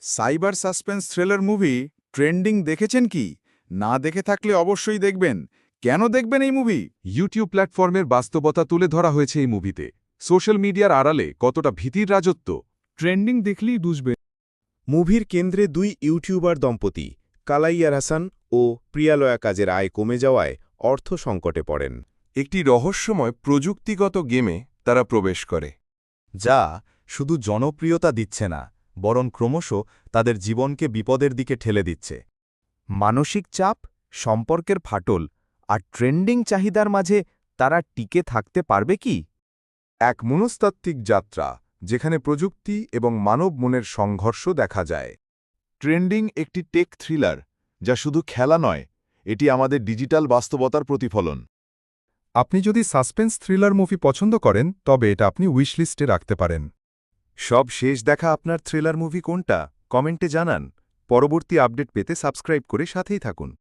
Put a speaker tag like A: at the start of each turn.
A: Cyber suspense thriller movie trending দেখেছেন কি? না দেখে থাকলে অবশ্যই দেখবেন। কেন দেখবেন এই মুভি?
B: ইউটিউব প্ল্যাটফর্মের বাস্তবতা তুলে ধরা হয়েছে এই মুভিতে। সোশ্যাল মিডিয়ার আড়ালে কতটা ভীতির রাজত্ব।
A: ট্রেন্ডিং দেখলেই বুঝবেন।
C: মুভির কেন্দ্রে দুই ইউটিউবার দম্পতি কালাইয়ার হাসান ও প্রিয়ালয়া কাজের আয় কমে যাওয়ায় অর্থ সংকটে পড়েন,
B: একটি রহস্যময় প্রযুক্তিগত গেমে তারা প্রবেশ করে,
D: যা শুধু জনপ্রিয়তা দিচ্ছে না, বরং ক্রমশ তাদের জীবনকে বিপদের দিকে ঠেলে দিচ্ছে। মানসিক চাপ, সম্পর্কের ফাটল আর ট্রেন্ডিং চাহিদার মাঝে তারা টিকে থাকতে পারবে কি?
B: এক মনস্তাত্ত্বিক যাত্রা যেখানে প্রযুক্তি এবং মানব মনের সংঘর্ষ দেখা যায়। ট্রেন্ডিং একটি টেক থ্রিলার যা শুধু খেলা নয়, এটি আমাদের ডিজিটাল বাস্তবতার প্রতিফলন। আপনি যদি সাসপেন্স থ্রিলার মুভি পছন্দ করেন তবে এটা আপনি উইশলিস্টে রাখতে পারেন।
D: সব শেষ দেখা আপনার থ্রিলার মুভি কোনটা? কমেন্টে জানান। পরবর্তী আপডেট পেতে সাবস্ক্রাইব করে সাথেই থাকুন।